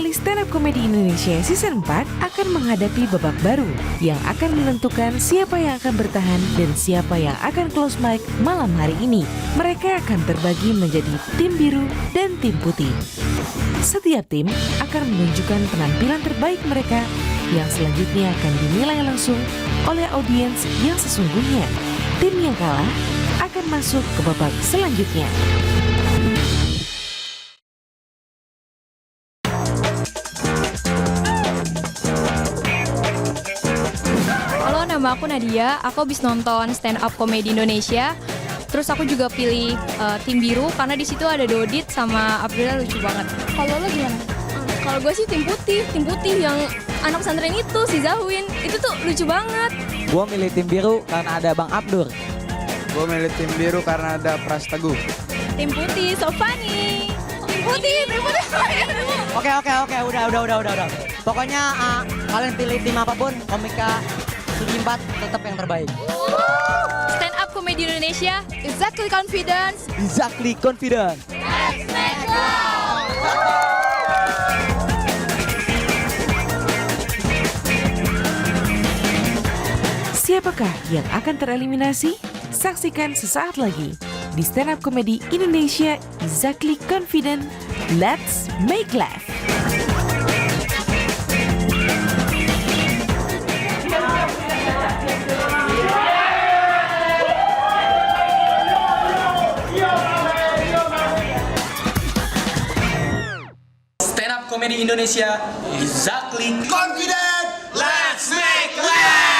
Finalis Stand Up Comedy Indonesia Season 4 akan menghadapi babak baru yang akan menentukan siapa yang akan bertahan dan siapa yang akan close mic malam hari ini. Mereka akan terbagi menjadi tim biru dan tim putih. Setiap tim akan menunjukkan penampilan terbaik mereka yang selanjutnya akan dinilai langsung oleh audiens yang sesungguhnya. Tim yang kalah akan masuk ke babak selanjutnya. Halo, nama aku Nadia. Aku habis nonton Stand Up Comedy Indonesia. Terus aku juga pilih tim biru karena di situ ada Dodit sama April, lucu banget. Kalau lo gimana? Kalau gue sih tim putih yang anak pesantren itu, si Zahwin. Itu tuh lucu banget. Gue milih tim biru karena ada Bang Abdur. Gue milih tim biru karena ada Pras Teguh. Tim putih, so funny. Tim putih. Oke, udah. Pokoknya kalian pilih tim apapun, komika Segi 4 tetap yang terbaik. Stand Up Comedy Indonesia, exactly confidence. Exactly confident. Let's make love. Siapakah yang akan tereliminasi? Saksikan sesaat lagi di Stand Up Comedy Indonesia Exactly Confident. Let's make laugh. Stand Up Comedy Indonesia Exactly Confident. Let's make laugh.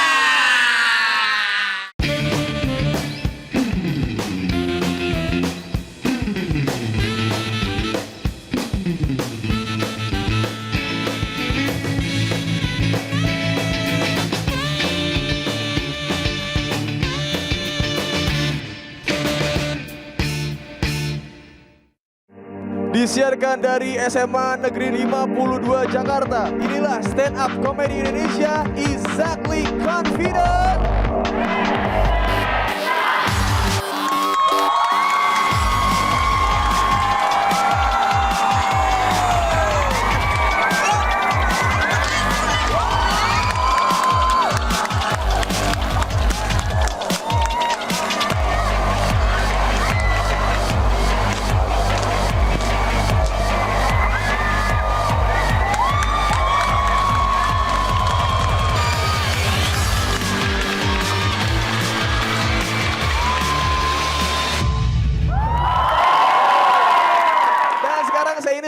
Disiarkan dari SMA Negeri 52 Jakarta. Inilah Stand Up Comedy Indonesia Exactly Confident.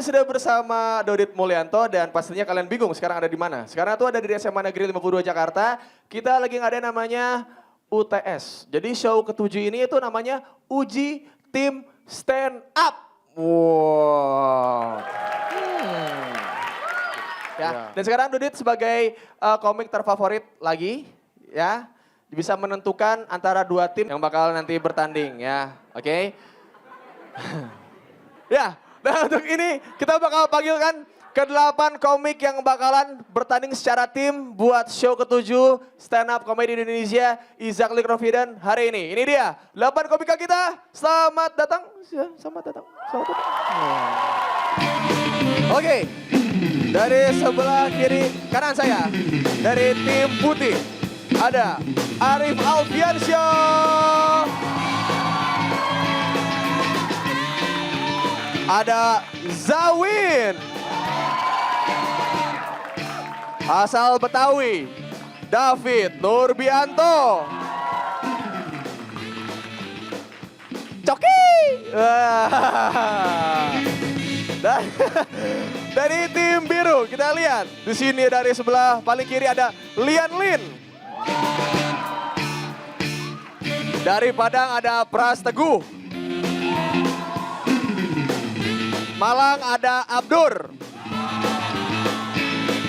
Sudah bersama Dodit Mulyanto dan pastinya kalian bingung sekarang ada di mana. Sekarang tuh ada di SMA Negeri 52 Jakarta. Kita lagi ngadain namanya UTS. Jadi show ketujuh ini itu namanya Uji Tim Stand Up. Wow. Ya. Dan sekarang Dodit sebagai komik terfavorit lagi ya. Bisa menentukan antara dua tim yang bakal nanti bertanding ya. Oke. Ya. Nah untuk ini kita bakal panggilkan ke-8 komik yang bakalan bertanding secara tim buat show ketujuh Stand Up Comedy Indonesia Exactly Confident hari ini. Ini dia 8 komika kita. Selamat datang. Selamat datang. Oke. Dari sebelah kiri kanan saya. Dari tim putih ada Arif Alfiansyah. Ada Zawin. Asal Betawi, David Nurbianto. Coki. Dan dari tim biru kita lihat di sini dari sebelah paling kiri ada Lian Lin. Dari Padang ada Pras Teguh. Malang ada Abdur.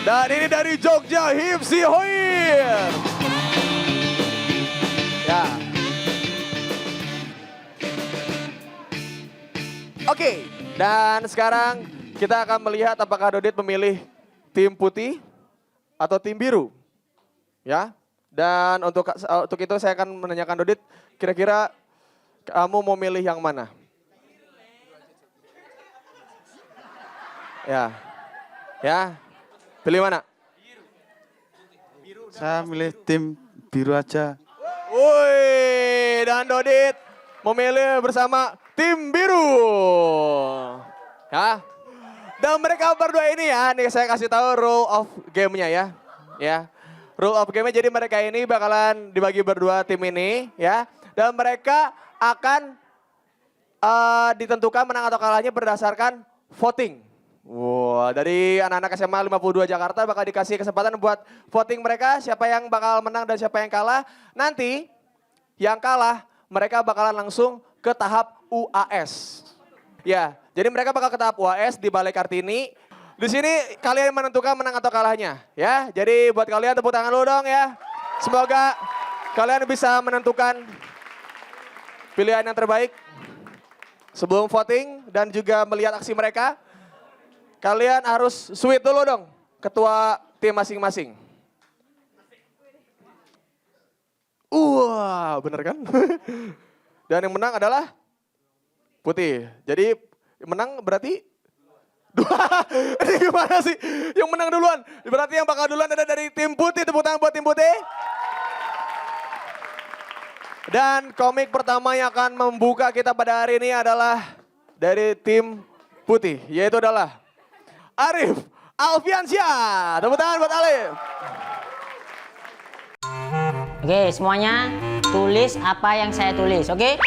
Dan ini dari Jogja, Hipsi Hoir. Ya. Oke, dan sekarang kita akan melihat apakah Dodit memilih tim putih atau tim biru. Ya. Dan untuk itu saya akan menanyakan Dodit, kira-kira kamu mau milih yang mana? Ya. Ya, pilih mana? Saya milih tim biru aja. Woi, dan Dodit memilih bersama tim biru. Ya. Dan mereka berdua ini ya, nih saya kasih tahu rule of game-nya ya. Ya. Rule of game-nya jadi mereka ini bakalan dibagi berdua tim ini ya. Dan mereka akan ditentukan menang atau kalahnya berdasarkan voting. Wah, dari anak-anak SMA 52 Jakarta bakal dikasih kesempatan buat voting mereka, siapa yang bakal menang dan siapa yang kalah. Nanti yang kalah mereka bakalan langsung ke tahap UAS. Ya, jadi mereka bakal ke tahap UAS di Balai Kartini. Di sini kalian menentukan menang atau kalahnya, ya. Jadi buat kalian tepuk tangan dulu dong ya. Semoga kalian bisa menentukan pilihan yang terbaik. Sebelum voting dan juga melihat aksi mereka, kalian harus sweet dulu dong, ketua tim masing-masing. Wah, bener kan? Dan yang menang adalah putih. Jadi menang berarti ini gimana sih? Yang menang duluan. Berarti yang bakal duluan ada dari tim putih. Tepuk tangan buat tim putih. Dan komik pertama yang akan membuka kita pada hari ini adalah dari tim putih. Yaitu adalah Arif Alfiansyah. Tepuk tangan buat Arif. Oke, semuanya tulis apa yang saya tulis, oke?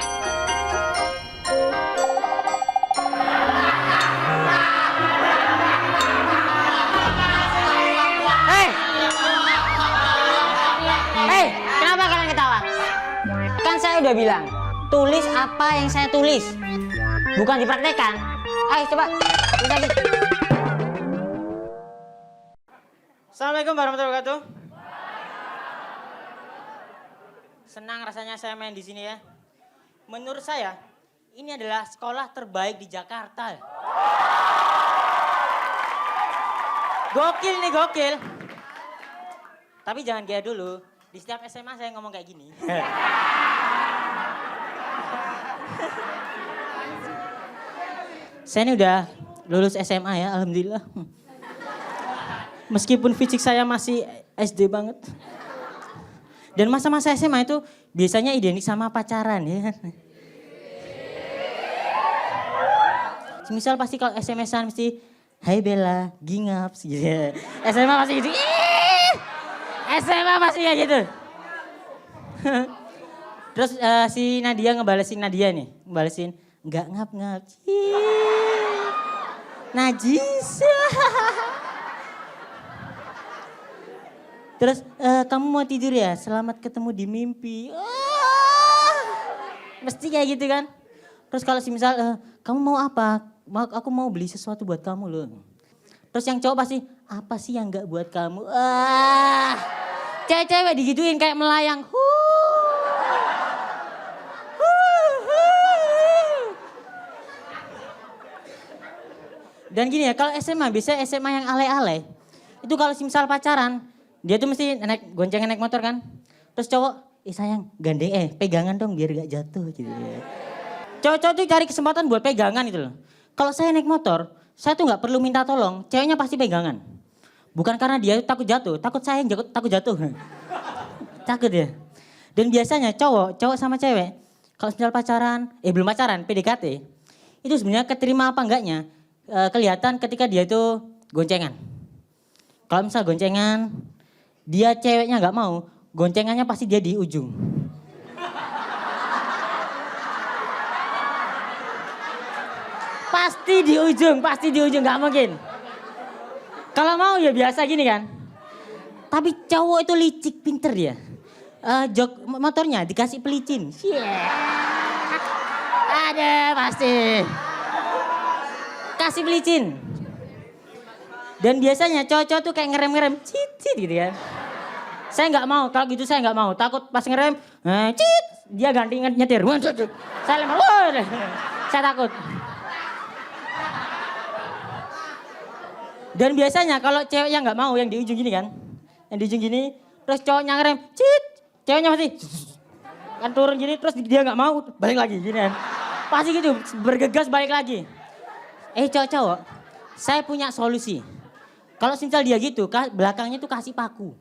Hei, kenapa kalian ketawa? Kan saya udah bilang, tulis apa yang saya tulis. Bukan dipraktekkan. Ayo coba, tulis lagi. Assalamualaikum warahmatullahi wabarakatuh. Senang rasanya saya main di sini ya. Menurut saya, ini adalah sekolah terbaik di Jakarta. Gokil nih, gokil. Tapi jangan gaya dulu. Di setiap SMA saya ngomong kayak gini. Saya ini udah lulus SMA ya, alhamdulillah. Meskipun fisik saya masih SD banget. Dan masa-masa SMA itu biasanya identik sama pacaran ya. Misal pasti kalau SMS-an mesti, hai Bella, gingaps gitu ya. SMA masih gitu, SMA masih kayak gitu. Terus si Nadia ngebalesin Nadia nih, ngebalesin, enggak ngap-ngap. Najis. Terus kamu mau tidur ya? Selamat ketemu di mimpi. Mesti kayak gitu kan. Terus kalau misal kamu mau apa? Aku mau beli sesuatu buat kamu loh. Terus yang cowok pasti, apa sih yang gak buat kamu? Cewek-cewek digituin kayak melayang. Dan gini ya, kalau SMA biasanya SMA yang alay-alay. Itu kalau misal pacaran, dia tuh mesti goncengan naik motor kan. Terus cowok, sayang gandeng pegangan dong biar gak jatuh gitu ya. Cowok-cowok tuh cari kesempatan buat pegangan gitu loh. Kalau saya naik motor, saya tuh gak perlu minta tolong, ceweknya pasti pegangan. Bukan karena dia takut jatuh, takut saya yang takut jatuh. Takut ya. Dan biasanya cowok sama cewek, kalau misal pacaran, belum pacaran, PDKT, itu sebenarnya keterima apa enggaknya, kelihatan ketika dia itu goncengan. Kalau misal goncengan, dia ceweknya nggak mau, goncengannya pasti dia di ujung. Pasti di ujung, nggak mungkin. Kalau mau ya biasa gini kan. Tapi cowok itu licik, pinter dia. Jok motornya dikasih pelicin. Ada pasti. Kasih pelicin. Dan biasanya cowok-cowok tuh kayak ngerem-ngerem, cit gitu kan. Saya nggak mau, kalau gitu saya nggak mau. Takut pas ngerem, cit, dia ganti nyetir. Saya lempar, saya takut. Dan biasanya kalau cewek yang nggak mau, yang di ujung gini kan. Yang di ujung gini, terus cowoknya ngerem, cit. Ceweknya pasti kan turun gini, terus dia nggak mau, balik lagi gini kan. Pasti gitu, bergegas balik lagi. Cowok-cowok, saya punya solusi. Kalau misal dia gitu, belakangnya tuh kasih paku.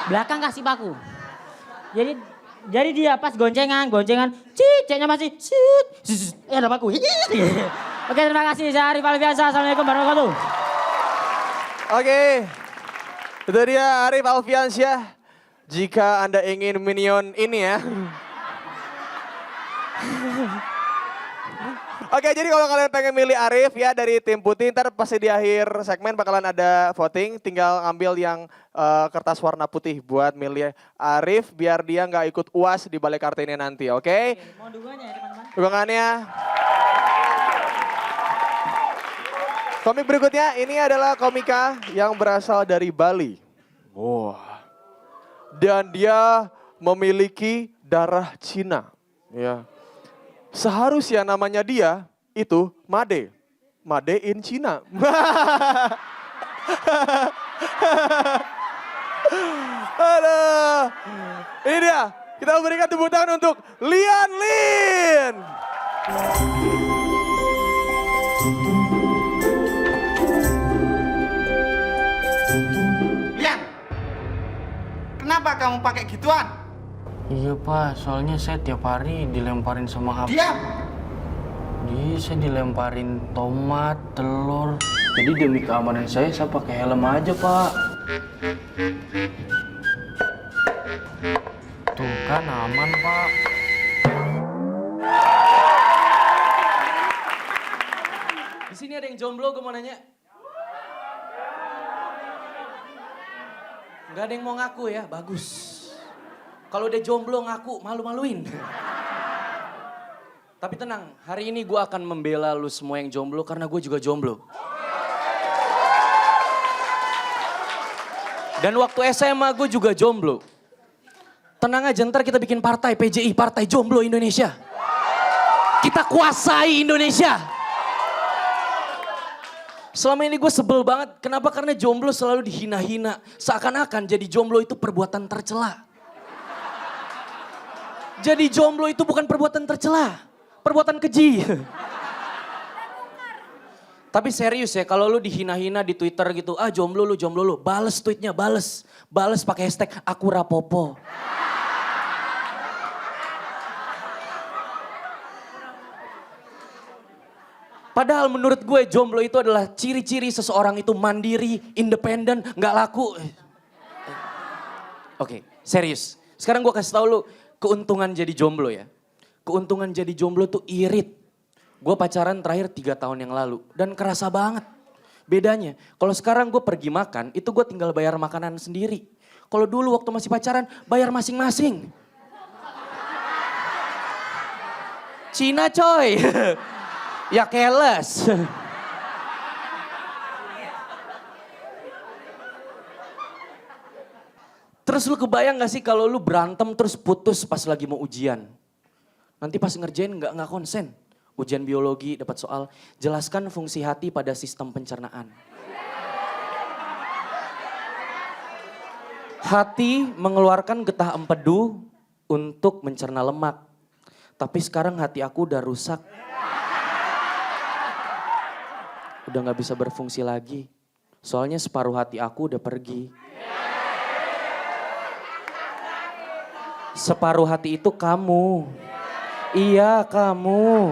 Belakang kasih paku. Jadi dia pas goncengan, ceknya masih, ada paku. Oke, terima kasih. Saya Arif Alfiansyah. Assalamualaikum warahmatullahi wabarakatuh. Oke, itu dia Arif Alfiansyah. Jika Anda ingin minion ini ya. Oke, jadi kalau kalian pengen milih Arif ya dari tim putih, ntar pasti di akhir segmen bakalan ada voting. Tinggal ambil yang kertas warna putih buat milih Arif biar dia nggak ikut UAS di balik kartunya nanti, oke? Mau dukungannya ya teman-teman. Dukungannya. Komik berikutnya ini adalah komika yang berasal dari Bali. Wah. Dan dia memiliki darah Cina. Ya. Seharusnya namanya dia itu Made. Made in Cina. Aduh. Ini dia. Kita berikan tepuk tangan untuk Lian Lin. Lian, kenapa kamu pakai gituan? Iya Pak, soalnya saya tiap hari dilemparin sama HP. Diam! Jadi saya dilemparin tomat, telur. Jadi demi keamanan saya pakai helm aja Pak. Tuh kan aman Pak. Di sini ada yang jomblo, gue mau nanya. Gak ada yang mau ngaku ya, bagus. Kalau udah jomblo ngaku, malu-maluin. Tapi tenang, hari ini gue akan membela lu semua yang jomblo karena gue juga jomblo. Dan waktu SMA gue juga jomblo. Tenang aja, ntar kita bikin partai PJI, Partai Jomblo Indonesia. Kita kuasai Indonesia. Selama ini gue sebel banget, kenapa? Karena jomblo selalu dihina-hina. Seakan-akan jadi jomblo itu perbuatan tercela. Jadi jomblo itu bukan perbuatan tercela, perbuatan keji. Tapi serius ya, kalau lu dihina-hina di Twitter gitu, jomblo lu, bales tweetnya, bales pakai hashtag aku rapopo. Padahal menurut gue jomblo itu adalah ciri-ciri seseorang itu mandiri, independen, nggak laku. Oke, serius. Sekarang gue kasih tau lu keuntungan jadi jomblo ya. Keuntungan jadi jomblo tuh irit. Gue pacaran terakhir 3 tahun yang lalu dan kerasa banget. Bedanya, kalau sekarang gue pergi makan, itu gue tinggal bayar makanan sendiri. Kalau dulu waktu masih pacaran, bayar masing-masing. Cina coy. Ya keles. Terus lu kebayang gak sih kalau lu berantem terus putus pas lagi mau ujian? Nanti pas ngerjain nggak konsen. Ujian biologi dapat soal, jelaskan fungsi hati pada sistem pencernaan. Hati mengeluarkan getah empedu untuk mencerna lemak. Tapi sekarang hati aku udah rusak. Udah gak bisa berfungsi lagi. Soalnya separuh hati aku udah pergi. Separuh hati itu kamu. Iya, kamu.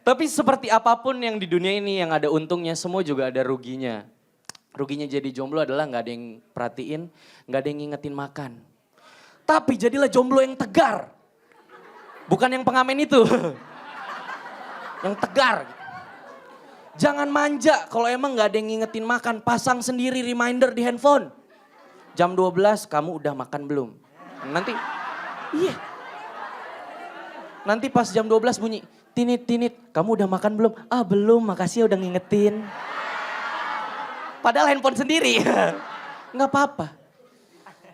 Tapi seperti apapun yang di dunia ini yang ada untungnya, semua juga ada ruginya. Ruginya jadi jomblo adalah gak ada yang perhatiin, gak ada yang ngingetin makan. Tapi jadilah jomblo yang tegar. Bukan yang pengamen itu. Yang tegar. Jangan manja kalau emang gak ada yang ngingetin makan. Pasang sendiri reminder di handphone. Jam 12 kamu udah makan belum? Nanti, iya. Nanti pas jam 12 bunyi, tinit, kamu udah makan belum? Belum, makasih udah ngingetin. Padahal handphone sendiri. Nggak apa-apa.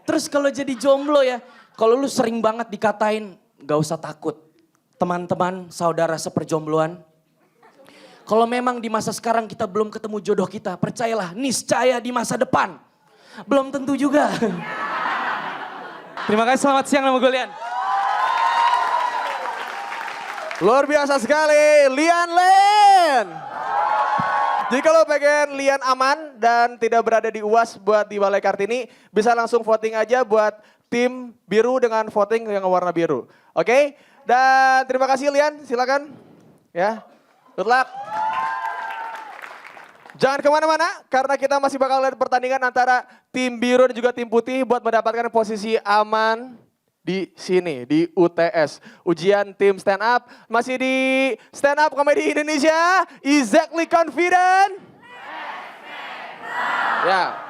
Terus kalau jadi jomblo ya, kalau lu sering banget dikatain, gak usah takut. Teman-teman, saudara seperjombloan. Kalau memang di masa sekarang kita belum ketemu jodoh kita, percayalah, niscaya di masa depan. Belum tentu juga. Terima kasih, selamat siang nama gue Lian. Luar biasa sekali, Lian Lin. Lian. Jadi kalau pengen Lian aman dan tidak berada di UAS buat di Balai Kartini, bisa langsung voting aja buat tim biru dengan voting yang warna biru. Oke? Dan terima kasih Lian, silakan. Ya, good luck. Jangan kemana-mana, karena kita masih bakal lihat pertandingan antara tim biru dan juga tim putih buat mendapatkan posisi aman di sini, di UTS. Ujian tim stand up, masih di Stand Up Comedy Indonesia. Exactly confident? Ya.